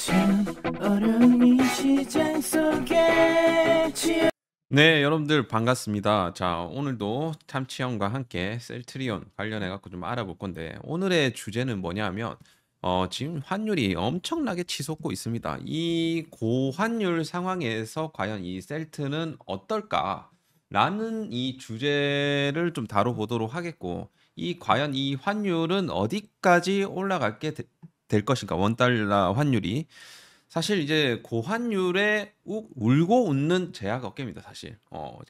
참 어려운 이 시장 속에 네, 여러분들 반갑습니다. 자, 오늘도 참치형과 함께 셀트리온 관련해 갖고 좀 알아볼 건데 오늘의 주제는 뭐냐면 지금 환율이 엄청나게 치솟고 있습니다. 이 고환율 상황에서 과연 이 셀트는 어떨까라는 이 주제를 좀 다뤄보도록 하겠고 과연 이 환율은 어디까지 올라갈 될 것인가? 원달러 환율이 사실 이제 고환율에 울고 웃는 제약 업계입니다, 사실.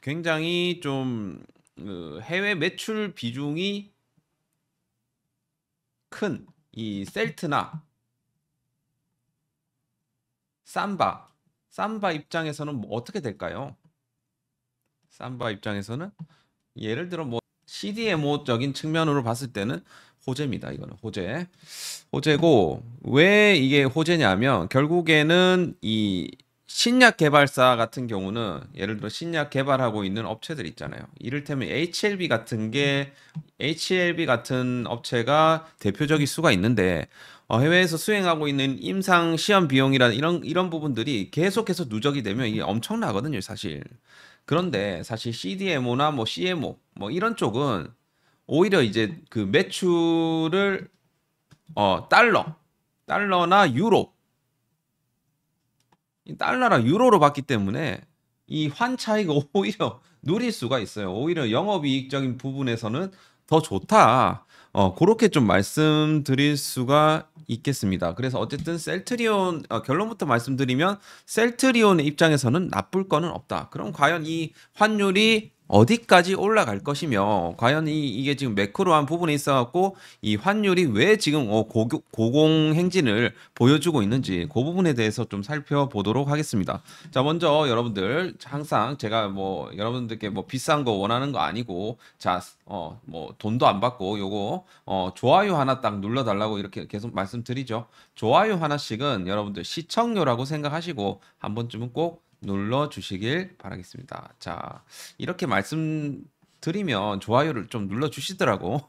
굉장히 좀 해외 매출 비중이 큰 이 셀트나 삼바 입장에서는 뭐 어떻게 될까요? 삼바 입장에서는 예를 들어 뭐 CDMO적인 측면으로 봤을 때는 호재입니다. 이거는 호재고 왜 이게 호재냐면 결국에는 이 신약 개발사 같은 경우는 예를 들어 신약 개발하고 있는 업체들 있잖아요. 이를테면 HLB 같은 업체가 대표적일 수가 있는데 해외에서 수행하고 있는 임상 시험 비용이란 이런 부분들이 계속해서 누적이 되면 이게 엄청나거든요, 사실. 그런데 사실 CDMO나 뭐 CMO 뭐 이런 쪽은 오히려 이제 그 매출을 달러나 유로, 이 달러랑 유로로 받기 때문에 이 환 차이가 오히려 누릴 수가 있어요. 오히려 영업이익적인 부분에서는 더 좋다. 그렇게 좀 말씀드릴 수가 있겠습니다. 그래서 어쨌든 셀트리온 결론부터 말씀드리면 셀트리온의 입장에서는 나쁠 거는 없다. 그럼 과연 이 환율이 어디까지 올라갈 것이며 과연 이게 지금 매크로한 부분이 있어갖고 이 환율이 왜 지금 고공행진을 보여주고 있는지 그 부분에 대해서 좀 살펴보도록 하겠습니다. 자, 먼저 여러분들 항상 제가 뭐 여러분들께 뭐 비싼 거 원하는 거 아니고 자, 뭐 돈도 안 받고 요거 좋아요 하나 딱 눌러달라고 이렇게 계속 말씀드리죠. 좋아요 하나씩은 여러분들 시청료라고 생각하시고 한 번쯤은 꼭 눌러주시길 바라겠습니다. 자, 이렇게 말씀드리면 좋아요를 좀 눌러주시더라고.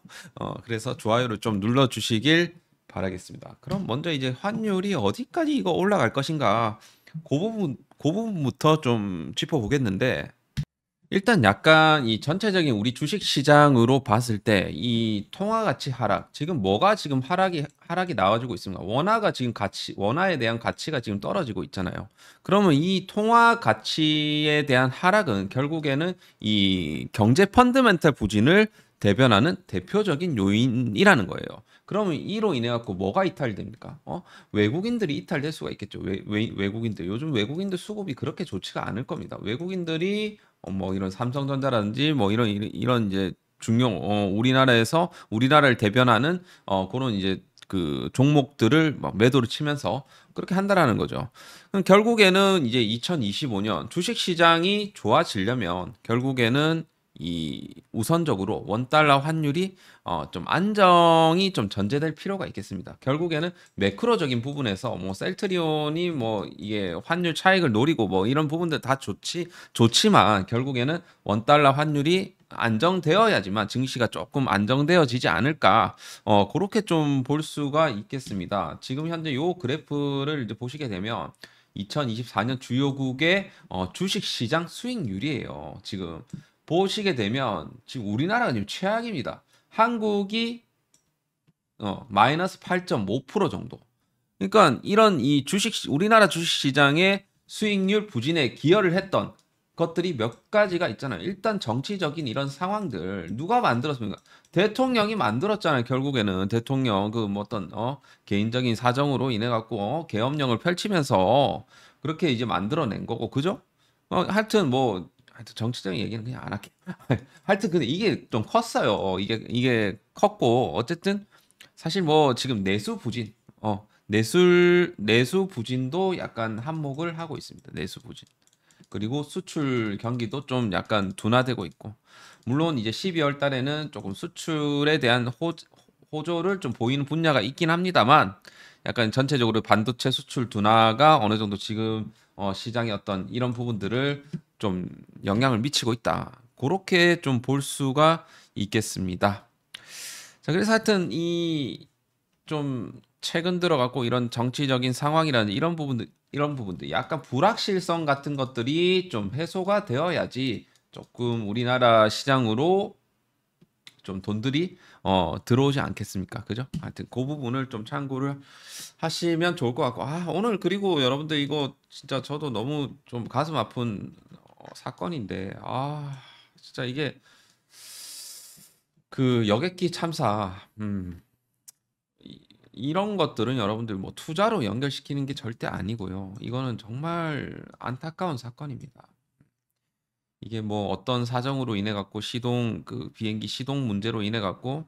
그래서 좋아요를 좀 눌러주시길 바라겠습니다. 그럼 먼저 이제 환율이 어디까지 이거 올라갈 것인가? 그 부분부터 좀 짚어보겠는데, 일단 약간 이 전체적인 우리 주식 시장으로 봤을 때 이 통화 가치 하락, 지금 뭐가 지금 하락이 나와주고 있습니다. 원화에 대한 가치가 지금 떨어지고 있잖아요. 그러면 이 통화 가치에 대한 하락은 결국에는 이 경제 펀드멘탈 부진을 대변하는 대표적인 요인이라는 거예요. 그러면 이로 인해 갖고 뭐가 이탈됩니까? 외국인들이 이탈될 수가 있겠죠. 외국인들 요즘 외국인들 수급이 그렇게 좋지가 않을 겁니다. 외국인들이 뭐 이런 삼성전자라든지 뭐 이런 이제 중용 우리나라를 대변하는 그런 이제 그 종목들을 막 매도를 치면서 그렇게 한다라는 거죠. 그럼 결국에는 이제 2025년 주식 시장이 좋아지려면 결국에는 이 우선적으로 원달러 환율이 좀 안정이 좀 전제될 필요가 있겠습니다. 결국에는 매크로적인 부분에서 뭐 셀트리온이 뭐 이게 환율 차익을 노리고 뭐 이런 부분들 다 좋지만 결국에는 원달러 환율이 안정되어야지만 증시가 조금 안정되어지지 않을까 그렇게 좀 볼 수가 있겠습니다. 지금 현재 요 그래프를 이제 보시게 되면 2024년 주요국의 주식 시장 수익률이에요. 지금 보시게 되면 지금 우리나라가 지금 최악입니다. 한국이 마이너스 8.5% 정도. 그러니까 이런 우리나라 주식 시장의 수익률 부진에 기여를 했던 것들이 몇 가지가 있잖아요. 일단 정치적인 이런 상황들 누가 만들었습니까? 대통령이 만들었잖아요. 결국에는 대통령 그 뭐 어떤 개인적인 사정으로 인해 갖고 계엄령을 펼치면서 그렇게 이제 만들어낸 거고, 그죠? 하여튼 정치적인 얘기는 그냥 안 할게. 하여튼 근데 이게 좀 컸어요. 이게 컸고 어쨌든 사실 뭐 지금 내수 부진도 약간 한몫을 하고 있습니다. 내수 부진. 그리고 수출 경기도 좀 약간 둔화되고 있고. 물론 이제 12월 달에는 조금 수출에 대한 호조를 좀 보이는 분야가 있긴 합니다만 약간 전체적으로 반도체 수출 둔화가 어느 정도 지금 시장의 어떤 이런 부분들을 좀 영향을 미치고 있다. 그렇게 좀 볼 수가 있겠습니다. 자, 그래서 하여튼 좀 최근 들어 갖고 이런 정치적인 상황이라는 이런 부분들 약간 불확실성 같은 것들이 좀 해소가 되어야지 조금 우리나라 시장으로 좀 돈들이 들어오지 않겠습니까? 그죠? 하여튼 그 부분을 좀 참고를 하시면 좋을 것 같고 오늘 그리고 여러분들 이거 진짜 저도 너무 좀 가슴 아픈 사건인데 진짜 이게 그 여객기 참사 이런 것들은 여러분들 뭐 투자로 연결시키는 게 절대 아니고요. 이거는 정말 안타까운 사건입니다. 이게 뭐 어떤 사정으로 인해 갖고 그 비행기 시동 문제로 인해 갖고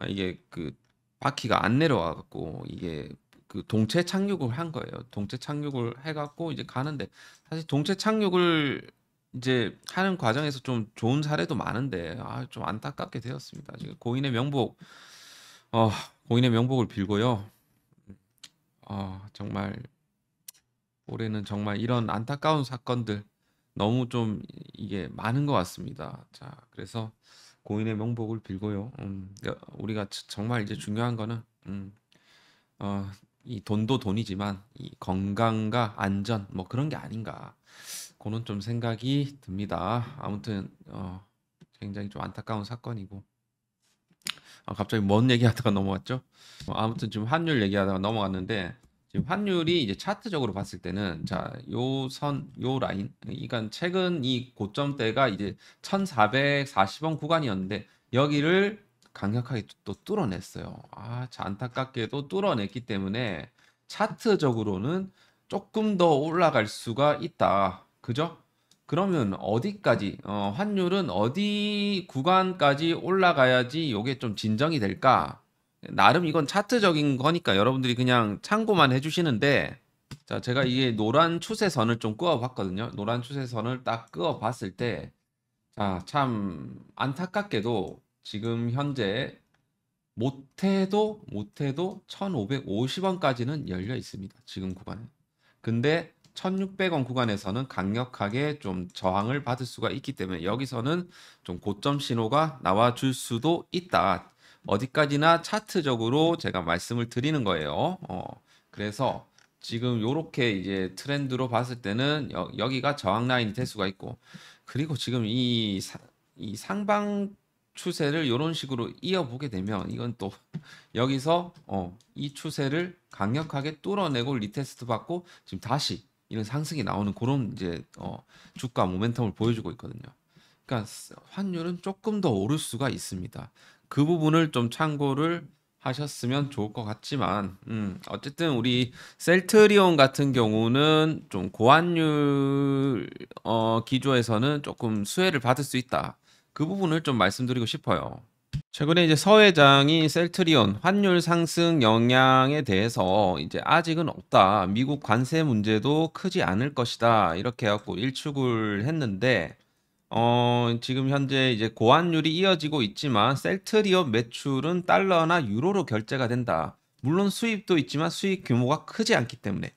이게 그 바퀴가 안 내려와 갖고 이게 그 동체 착륙을 한 거예요. 동체 착륙을 해 갖고 이제 가는데 사실 동체 착륙을 이제 하는 과정에서 좀 좋은 사례도 많은데 좀 안타깝게 되었습니다. 지금 어, 고인의 명복을 빌고요. 정말 올해는 정말 이런 안타까운 사건들 너무 좀 이게 많은 것 같습니다. 자, 그래서 고인의 명복을 빌고요. 우리가 정말 이제 중요한 거는 어, 이 돈도 돈이지만 이 건강과 안전 뭐 그런 게 아닌가. 그는 좀 생각이 듭니다. 아무튼 굉장히 좀 안타까운 사건이고 갑자기 뭔 얘기하다가 넘어갔죠? 아무튼 지금 환율 얘기하다가 넘어갔는데 지금 환율이 이제 차트적으로 봤을 때는 자, 요 라인, 이건 최근 이 고점대가 이제 1,440원 구간이었는데 여기를 강력하게 또 뚫어냈어요. 참 안타깝게도 뚫어냈기 때문에 차트적으로는 조금 더 올라갈 수가 있다. 그죠? 그러면 어디까지, 환율은 어디 구간까지 올라가야지 요게 좀 진정이 될까? 나름 이건 차트적인 거니까 여러분들이 그냥 참고만 해주시는데, 자, 제가 이게 노란 추세선을 좀 그어봤거든요. 노란 추세선을 딱 그어봤을 때, 자, 참 안타깝게도 지금 현재 못해도 1,550원까지는 열려 있습니다. 지금 구간은. 근데 1,600원 구간에서는 강력하게 좀 저항을 받을 수가 있기 때문에 여기서는 좀 고점 신호가 나와 줄 수도 있다. 어디까지나 차트적으로 제가 말씀을 드리는 거예요. 그래서 지금 요렇게 이제 트렌드로 봤을 때는 여기가 저항 라인이 될 수가 있고 그리고 지금 이 상방 추세를 이런 식으로 이어보게 되면 이건 또 여기서 이 추세를 강력하게 뚫어내고 리테스트 받고 지금 다시 이런 상승이 나오는 그런 이제 주가 모멘텀을 보여주고 있거든요. 그러니까 환율은 조금 더 오를 수가 있습니다. 그 부분을 좀 참고를 하셨으면 좋을 것 같지만 어쨌든 우리 셀트리온 같은 경우는 좀 고환율 기조에서는 조금 수혜를 받을 수 있다. 그 부분을 좀 말씀드리고 싶어요. 최근에 이제 서 회장이 셀트리온 환율 상승 영향에 대해서 이제 아직은 없다. 미국 관세 문제도 크지 않을 것이다. 이렇게 해갖고 일축을 했는데, 지금 현재 이제 고환율이 이어지고 있지만 셀트리온 매출은 달러나 유로로 결제가 된다. 물론 수입도 있지만 수입 규모가 크지 않기 때문에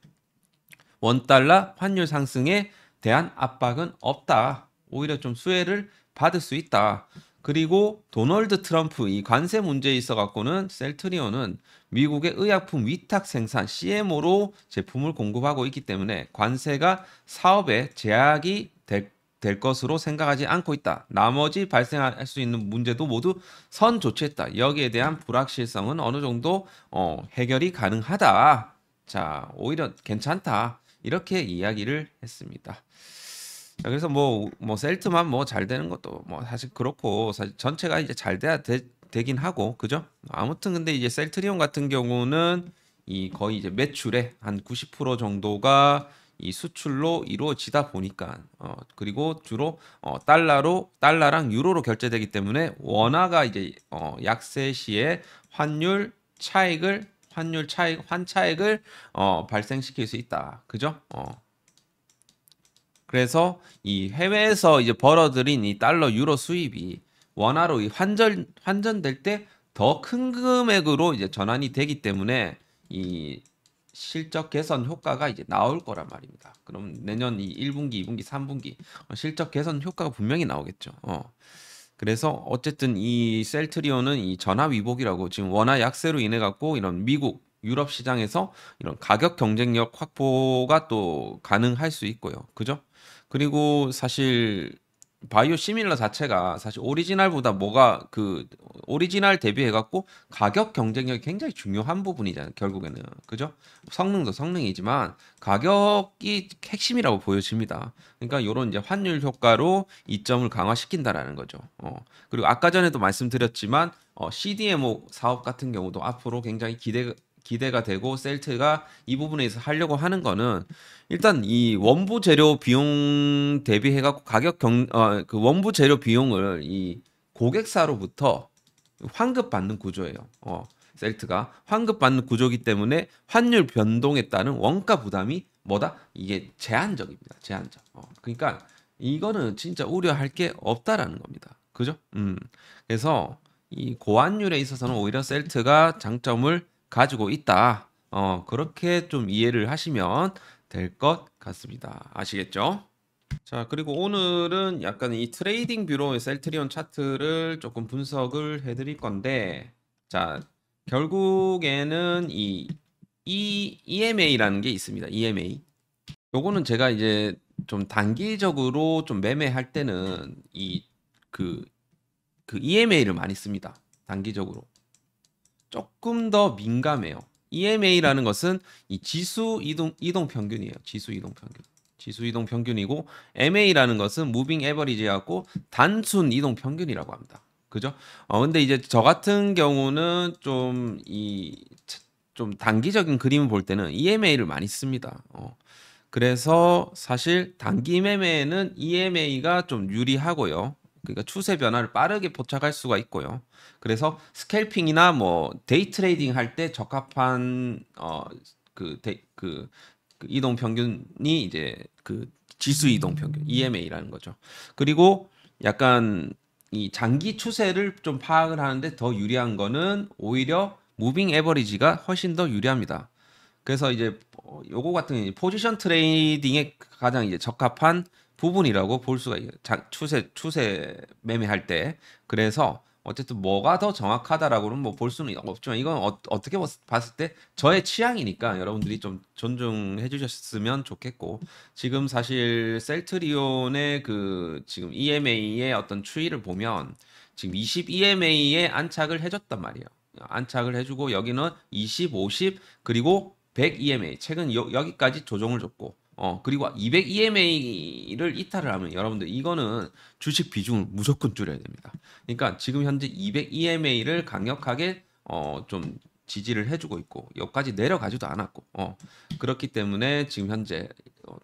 원달러 환율 상승에 대한 압박은 없다. 오히려 좀 수혜를 받을 수 있다. 그리고 도널드 트럼프 이 관세 문제에 있어 갖고는 셀트리온은 미국의 의약품 위탁 생산 CMO로 제품을 공급하고 있기 때문에 관세가 사업에 제약이 될 것으로 생각하지 않고 있다. 나머지 발생할 수 있는 문제도 모두 선 조치했다. 여기에 대한 불확실성은 어느 정도 해결이 가능하다. 자, 오히려 괜찮다. 이렇게 이야기를 했습니다. 자, 그래서 뭐 셀트만 뭐 잘 되는 것도 뭐 사실 그렇고 사실 전체가 이제 잘 돼야 되긴 하고 그죠? 아무튼 근데 이제 셀트리온 같은 경우는 이 거의 이제 매출의 한 90% 정도가 이 수출로 이루어지다 보니까 그리고 주로 달러랑 유로로 결제되기 때문에 원화가 이제 약세 시에 환차익을 발생시킬 수 있다. 그죠? 그래서 이 해외에서 이제 벌어들인 이 달러 유로 수입이 원화로 이 환전될 때 더 큰 금액으로 이제 전환이 되기 때문에 이 실적 개선 효과가 이제 나올 거란 말입니다. 그럼 내년 이 1분기, 2분기, 3분기 실적 개선 효과가 분명히 나오겠죠. 그래서 어쨌든 이 셀트리온은 이 전화 위복이라고 지금 원화 약세로 인해 갖고 이런 미국, 유럽 시장에서 이런 가격 경쟁력 확보가 또 가능할 수 있고요. 그죠? 그리고 사실 바이오 시밀러 자체가 사실 오리지널보다 뭐가 그 오리지널 대비해 갖고 가격 경쟁력이 굉장히 중요한 부분이잖아요. 결국에는. 그죠? 성능도 성능이지만 가격이 핵심이라고 보여집니다. 그러니까 요런 이제 환율 효과로 이점을 강화시킨다라는 거죠. 그리고 아까 전에도 말씀드렸지만 CDMO 사업 같은 경우도 앞으로 굉장히 기대가 되고 셀트가 이 부분에서 하려고 하는 거는 일단 이 원부 재료 비용 대비해 갖고 그 원부 재료 비용을 이 고객사로부터 환급받는 구조예요. 셀트가 환급받는 구조이기 때문에 환율 변동에 따른 원가 부담이 뭐다? 이게 제한적입니다. 제한적. 그러니까 이거는 진짜 우려할 게 없다라는 겁니다. 그죠? 그래서 이 고환율에 있어서는 오히려 셀트가 장점을 가지고 있다. 그렇게 좀 이해를 하시면 될 것 같습니다. 아시겠죠? 자, 그리고 오늘은 약간 이 트레이딩 뷰로의 셀트리온 차트를 조금 분석을 해드릴 건데, 자, 결국에는 이 EMA라는 게 있습니다. EMA. 요거는 제가 이제 좀 단기적으로 좀 매매할 때는 그 EMA를 많이 씁니다. 단기적으로. 조금 더 민감해요. EMA라는 것은 이 지수 이동 평균이에요. 지수 이동 평균. 지수 이동 평균이고 MA라는 것은 무빙 에버리지하고 단순 이동 평균이라고 합니다. 그죠? 근데 이제 저 같은 경우는 좀 단기적인 그림을 볼 때는 EMA를 많이 씁니다. 그래서 사실 단기 매매에는 EMA가 좀 유리하고요. 그러니까 추세 변화를 빠르게 포착할 수가 있고요. 그래서 스캘핑이나 뭐 데이 트레이딩 할 때 적합한 그 이동 평균이 이제 그 지수 이동 평균 EMA라는 거죠. 그리고 약간 이 장기 추세를 좀 파악을 하는데 더 유리한 거는 오히려 무빙 에버리지가 훨씬 더 유리합니다. 그래서 이제 요거 같은 포지션 트레이딩에 가장 이제 적합한 부분이라고 볼 수가 있어요. 추세 매매할 때. 그래서 어쨌든 뭐가 더 정확하다라고는 뭐 볼 수는 없지만 이건 어떻게 봤을 때 저의 취향이니까 여러분들이 좀 존중해 주셨으면 좋겠고 지금 사실 셀트리온의 그 지금 EMA의 어떤 추이를 보면 지금 20 EMA에 안착을 해줬단 말이에요. 안착을 해주고 여기는 20, 50 그리고 100 EMA 최근 여기까지 조정을 줬고 그리고 200 EMA를 이탈을 하면 여러분들 이거는 주식 비중을 무조건 줄여야 됩니다. 그러니까 지금 현재 200 EMA를 강력하게 좀 지지를 해주고 있고 여기까지 내려가지도 않았고 그렇기 때문에 지금 현재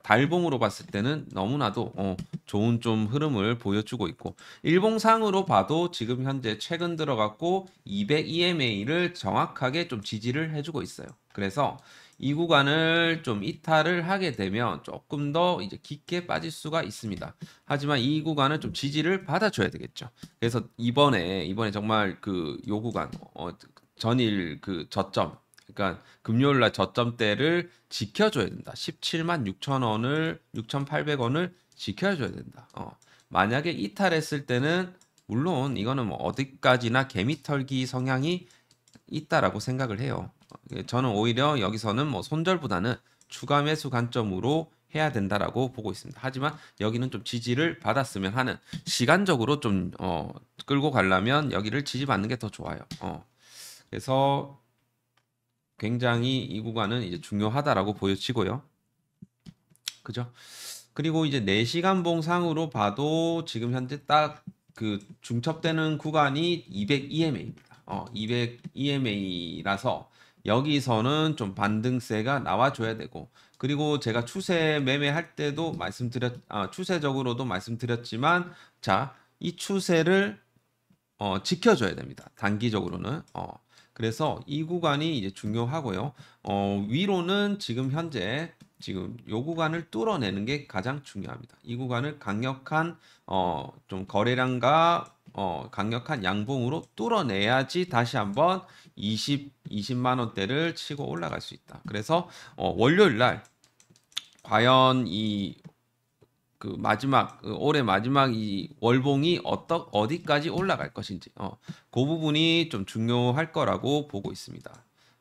달봉으로 봤을 때는 너무나도 좋은 좀 흐름을 보여주고 있고 일봉상으로 봐도 지금 현재 최근 들어갔고 200 EMA를 정확하게 좀 지지를 해주고 있어요. 그래서 이 구간을 좀 이탈을 하게 되면 조금 더 이제 깊게 빠질 수가 있습니다. 하지만 이 구간은 좀 지지를 받아줘야 되겠죠. 그래서 이번에 정말 그 요 구간 전일 그 저점 그러니까 금요일 날 저점대를 지켜줘야 된다. 17만 6천 원을 6,800원을 지켜줘야 된다. 만약에 이탈했을 때는 물론 이거는 뭐 어디까지나 개미털기 성향이 있다라고 생각을 해요. 저는 오히려 여기서는 뭐 손절보다는 추가 매수 관점으로 해야 된다라고 보고 있습니다. 하지만 여기는 좀 지지를 받았으면 하는 시간적으로 좀 끌고 가려면 여기를 지지받는 게 더 좋아요. 그래서 굉장히 이 구간은 이제 중요하다라고 보여지고요. 그죠? 그리고 이제 4시간 봉상으로 봐도 지금 현재 딱 그 중첩되는 구간이 200 EMA입니다. 200 EMA라서 여기서는 좀 반등세가 나와줘야 되고 그리고 제가 추세 매매할 때도 추세적으로도 말씀드렸지만 자, 이 추세를 지켜줘야 됩니다. 단기적으로는. 그래서 이 구간이 이제 중요하고요. 위로는 지금 현재 지금 요 구간을 뚫어내는 게 가장 중요합니다. 이 구간을 강력한 좀 거래량과 강력한 양봉으로 뚫어내야지 다시 한번 20만 원대를 치고 올라갈 수 있다. 그래서 월요일 날 과연 그 마지막 올해 마지막 이 월봉이 어디까지 올라갈 것인지 그 부분이 좀 중요할 거라고 보고 있습니다.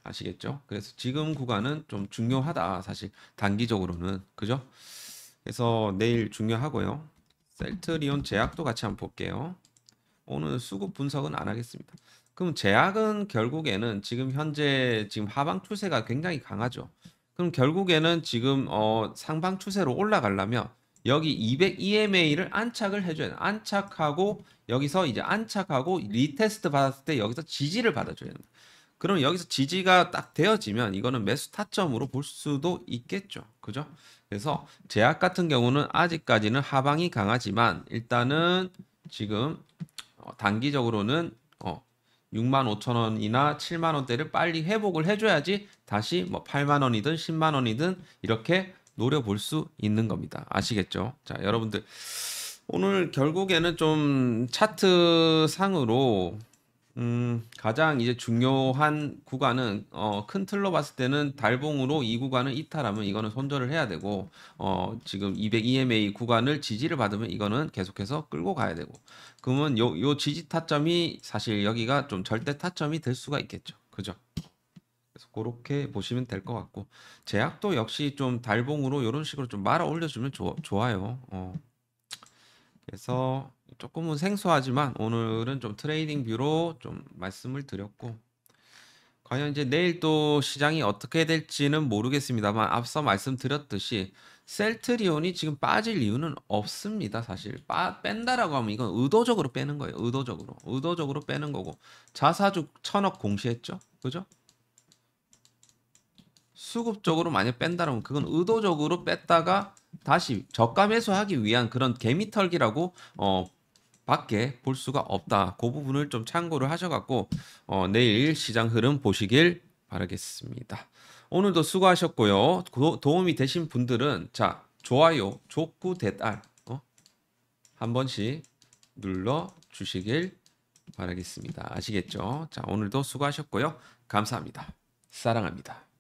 아시겠죠? 그래서 지금 구간은 좀 중요하다. 사실 단기적으로는 그죠? 그래서 내일 중요하고요. 셀트리온 제약도 같이 한번 볼게요. 오늘 수급 분석은 안 하겠습니다. 그럼 제약은 결국에는 지금 현재 지금 하방 추세가 굉장히 강하죠. 그럼 결국에는 지금 상방 추세로 올라가려면 여기 200 EMA를 안착을 해줘야 돼요. 안착하고 여기서 이제 안착하고 리테스트 받았을 때 여기서 지지를 받아줘야 됩니다. 그럼 여기서 지지가 딱 되어지면 이거는 매수 타점으로 볼 수도 있겠죠. 그죠? 그래서 제약 같은 경우는 아직까지는 하방이 강하지만 일단은 지금 단기적으로는 65,000원이나 7만 원대를 빨리 회복을 해줘야지 다시 뭐 8만 원이든 10만 원이든 이렇게 노려볼 수 있는 겁니다. 아시겠죠? 자, 여러분들 오늘 결국에는 좀 차트 상으로 가장 이제 중요한 구간은 큰 틀로 봤을 때는 달봉으로 이 구간을 이탈하면 이거는 손절을 해야 되고 지금 200 EMA 구간을 지지를 받으면 이거는 계속해서 끌고 가야 되고 그러면 요 지지 타점이 사실 여기가 좀 절대 타점이 될 수가 있겠죠. 그죠? 그래서 그렇게 보시면 될 것 같고 제약도 역시 좀 달봉으로 이런 식으로 좀 말아 올려주면 좋아요. 그래서 조금은 생소하지만 오늘은 좀 트레이딩 뷰로 좀 말씀을 드렸고 과연 이제 내일 또 시장이 어떻게 될지는 모르겠습니다만 앞서 말씀드렸듯이 셀트리온이 지금 빠질 이유는 없습니다. 사실 뺀다라고 하면 이건 의도적으로 빼는 거예요. 의도적으로 빼는 거고 자사주 1000억 공시했죠. 그죠? 수급적으로 만약 뺀다면 그건 의도적으로 뺐다가 다시 저가 매수하기 위한 그런 개미털기라고 밖에 볼 수가 없다. 그 부분을 좀 참고를 하셔갖고 내일 시장 흐름 보시길 바라겠습니다. 오늘도 수고하셨고요. 도움이 되신 분들은 자 좋아요, 좋구 댓알 한 번씩 눌러 주시길 바라겠습니다. 아시겠죠? 자 오늘도 수고하셨고요. 감사합니다. 사랑합니다.